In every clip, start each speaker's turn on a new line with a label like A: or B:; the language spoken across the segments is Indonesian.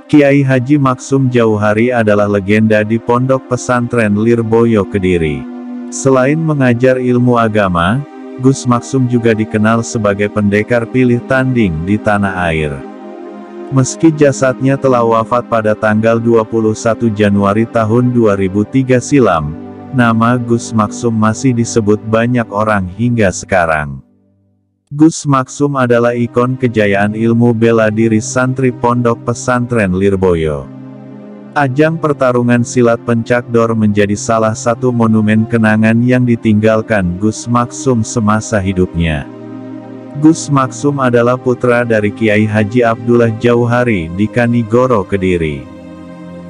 A: Kiai Haji Maksum Jauhari adalah legenda di Pondok Pesantren Lirboyo Kediri. Selain mengajar ilmu agama, Gus Maksum juga dikenal sebagai pendekar pilih tanding di tanah air. Meski jasadnya telah wafat pada tanggal 21 Januari tahun 2003 silam, nama Gus Maksum masih disebut banyak orang hingga sekarang. Gus Maksum adalah ikon kejayaan ilmu bela diri santri Pondok Pesantren Lirboyo. Ajang pertarungan silat pencak dor menjadi salah satu monumen kenangan yang ditinggalkan Gus Maksum semasa hidupnya. Gus Maksum adalah putra dari Kiai Haji Abdullah Jauhari di Kanigoro, Kediri.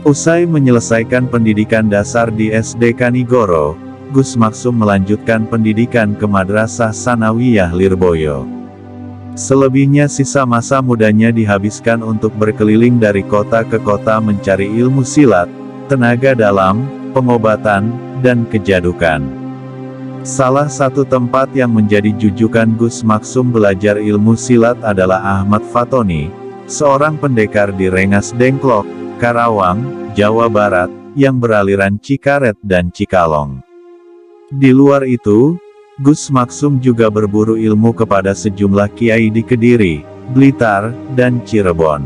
A: Usai menyelesaikan pendidikan dasar di SD Kanigoro, Gus Maksum melanjutkan pendidikan ke Madrasah Sanawiyah Lirboyo. Selebihnya sisa masa mudanya dihabiskan untuk berkeliling dari kota ke kota mencari ilmu silat, tenaga dalam, pengobatan, dan kejadukan. Salah satu tempat yang menjadi jujukan Gus Maksum belajar ilmu silat adalah Ahmad Fatoni, seorang pendekar di Rengas Dengklok, Karawang, Jawa Barat, yang beraliran Cikaret dan Cikalong. Di luar itu, Gus Maksum juga berburu ilmu kepada sejumlah kiai di Kediri, Blitar, dan Cirebon.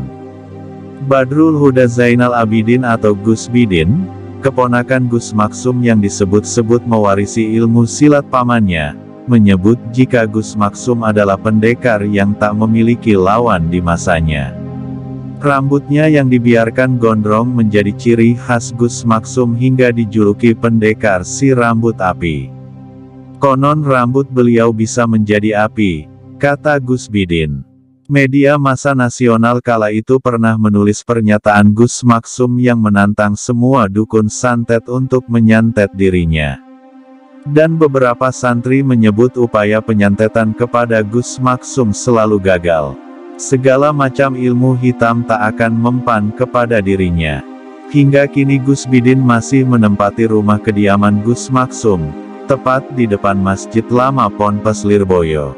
A: Badrul Huda Zainal Abidin atau Gus Bidin, keponakan Gus Maksum yang disebut-sebut mewarisi ilmu silat pamannya, menyebut jika Gus Maksum adalah pendekar yang tak memiliki lawan di masanya. Rambutnya yang dibiarkan gondrong menjadi ciri khas Gus Maksum hingga dijuluki pendekar si rambut api. Konon rambut beliau bisa menjadi api, kata Gus Bidin. Media massa nasional kala itu pernah menulis pernyataan Gus Maksum yang menantang semua dukun santet untuk menyantet dirinya. Dan beberapa santri menyebut upaya penyantetan kepada Gus Maksum selalu gagal. Segala macam ilmu hitam tak akan mempan kepada dirinya. Hingga kini Gus Bidin masih menempati rumah kediaman Gus Maksum, tepat di depan Masjid Lama Ponpes Lirboyo.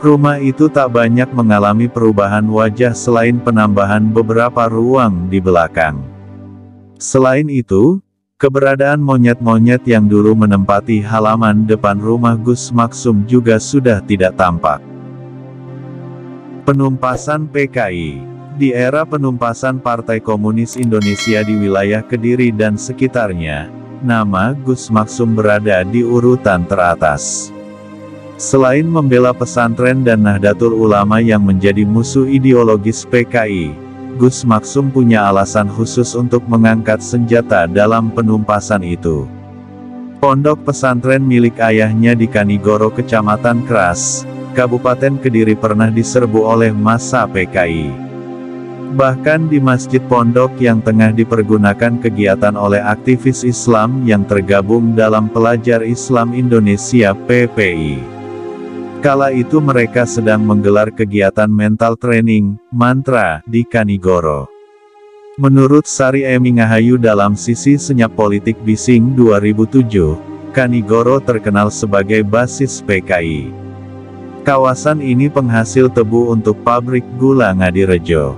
A: Rumah itu tak banyak mengalami perubahan wajah selain penambahan beberapa ruang di belakang. Selain itu, keberadaan monyet-monyet yang dulu menempati halaman depan rumah Gus Maksum juga sudah tidak tampak. Penumpasan PKI. Di era penumpasan Partai Komunis Indonesia di wilayah Kediri dan sekitarnya, nama Gus Maksum berada di urutan teratas. Selain membela pesantren dan Nahdlatul Ulama yang menjadi musuh ideologis PKI, Gus Maksum punya alasan khusus untuk mengangkat senjata dalam penumpasan itu. Pondok pesantren milik ayahnya di Kanigoro, Kecamatan Keras, Kabupaten Kediri pernah diserbu oleh massa PKI. Bahkan di masjid pondok yang tengah dipergunakan kegiatan oleh aktivis Islam yang tergabung dalam Pelajar Islam Indonesia (PPI). Kala itu mereka sedang menggelar kegiatan mental training, mantra, di Kanigoro. Menurut Sari Emingahayu dalam Sisi Senyap Politik Bising 2007, Kanigoro terkenal sebagai basis PKI. Kawasan ini penghasil tebu untuk pabrik gula Ngadirejo.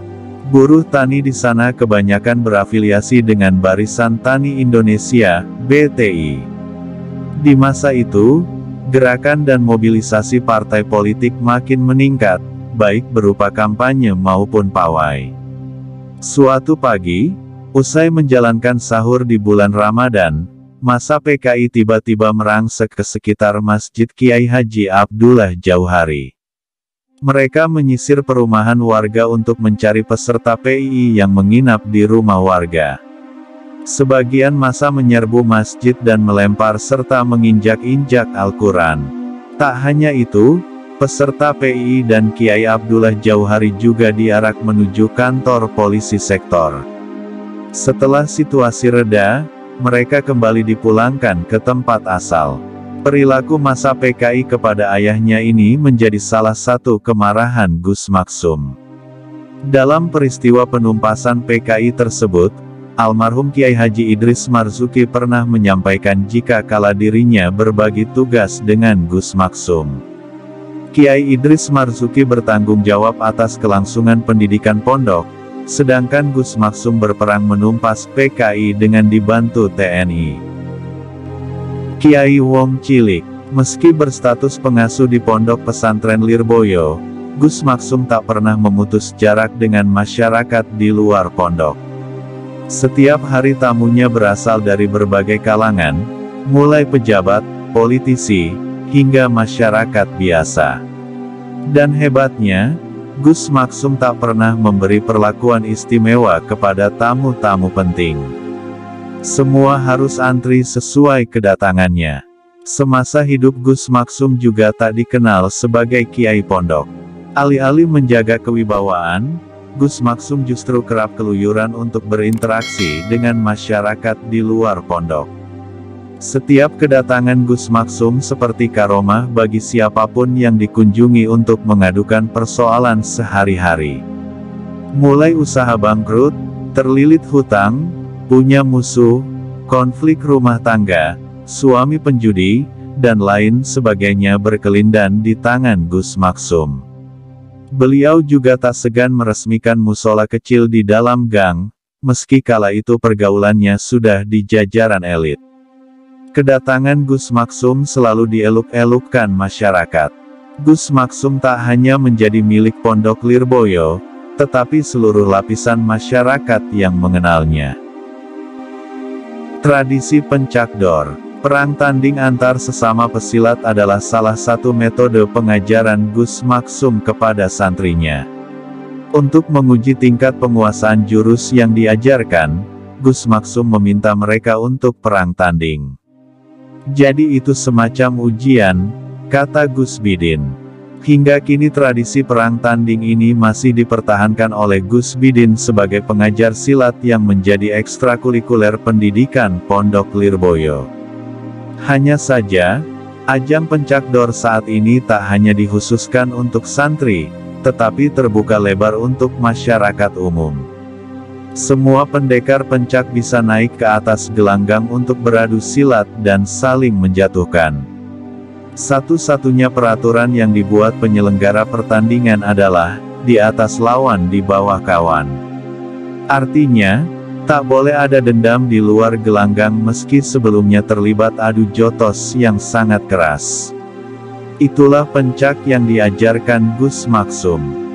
A: Buruh tani di sana kebanyakan berafiliasi dengan Barisan Tani Indonesia, BTI. Di masa itu, gerakan dan mobilisasi partai politik makin meningkat, baik berupa kampanye maupun pawai. Suatu pagi, usai menjalankan sahur di bulan Ramadan, massa PKI tiba-tiba merangsek ke sekitar Masjid Kiai Haji Abdullah Jauhari. Mereka menyisir perumahan warga untuk mencari peserta PII yang menginap di rumah warga. Sebagian massa menyerbu masjid dan melempar serta menginjak-injak Al-Quran. Tak hanya itu, peserta PII dan Kiai Abdullah Jauhari juga diarak menuju kantor polisi sektor. Setelah situasi reda, mereka kembali dipulangkan ke tempat asal. Perilaku massa PKI kepada ayahnya ini menjadi salah satu kemarahan Gus Maksum. Dalam peristiwa penumpasan PKI tersebut, almarhum Kiai Haji Idris Marzuki pernah menyampaikan jika kala dirinya berbagi tugas dengan Gus Maksum. Kiai Idris Marzuki bertanggung jawab atas kelangsungan pendidikan pondok, sedangkan Gus Maksum berperang menumpas PKI dengan dibantu TNI. Kiai Wong Cilik, meski berstatus pengasuh di Pondok Pesantren Lirboyo, Gus Maksum tak pernah memutus jarak dengan masyarakat di luar pondok. Setiap hari tamunya berasal dari berbagai kalangan, mulai pejabat, politisi, hingga masyarakat biasa. Dan hebatnya, Gus Maksum tak pernah memberi perlakuan istimewa kepada tamu-tamu penting. Semua harus antri sesuai kedatangannya. Semasa hidup Gus Maksum juga tak dikenal sebagai kiai pondok. Alih-alih menjaga kewibawaan, Gus Maksum justru kerap keluyuran untuk berinteraksi dengan masyarakat di luar pondok. Setiap kedatangan Gus Maksum seperti karomah bagi siapapun yang dikunjungi untuk mengadukan persoalan sehari-hari. Mulai usaha bangkrut, terlilit hutang, punya musuh, konflik rumah tangga, suami penjudi, dan lain sebagainya berkelindan di tangan Gus Maksum. Beliau juga tak segan meresmikan musola kecil di dalam gang, meski kala itu pergaulannya sudah di jajaran elit. Kedatangan Gus Maksum selalu dieluk-elukkan masyarakat. Gus Maksum tak hanya menjadi milik Pondok Lirboyo, tetapi seluruh lapisan masyarakat yang mengenalnya. Tradisi pencakdor, perang tanding antar sesama pesilat adalah salah satu metode pengajaran Gus Maksum kepada santrinya. Untuk menguji tingkat penguasaan jurus yang diajarkan, Gus Maksum meminta mereka untuk perang tanding. Jadi itu semacam ujian, kata Gus Bidin. Hingga kini tradisi perang tanding ini masih dipertahankan oleh Gus Bidin sebagai pengajar silat yang menjadi ekstrakurikuler pendidikan Pondok Lirboyo. Hanya saja, ajang pencakdor saat ini tak hanya dikhususkan untuk santri, tetapi terbuka lebar untuk masyarakat umum. Semua pendekar pencak bisa naik ke atas gelanggang untuk beradu silat dan saling menjatuhkan. Satu-satunya peraturan yang dibuat penyelenggara pertandingan adalah, di atas lawan di bawah kawan. Artinya, tak boleh ada dendam di luar gelanggang meski sebelumnya terlibat adu jotos yang sangat keras. Itulah pencak yang diajarkan Gus Maksum.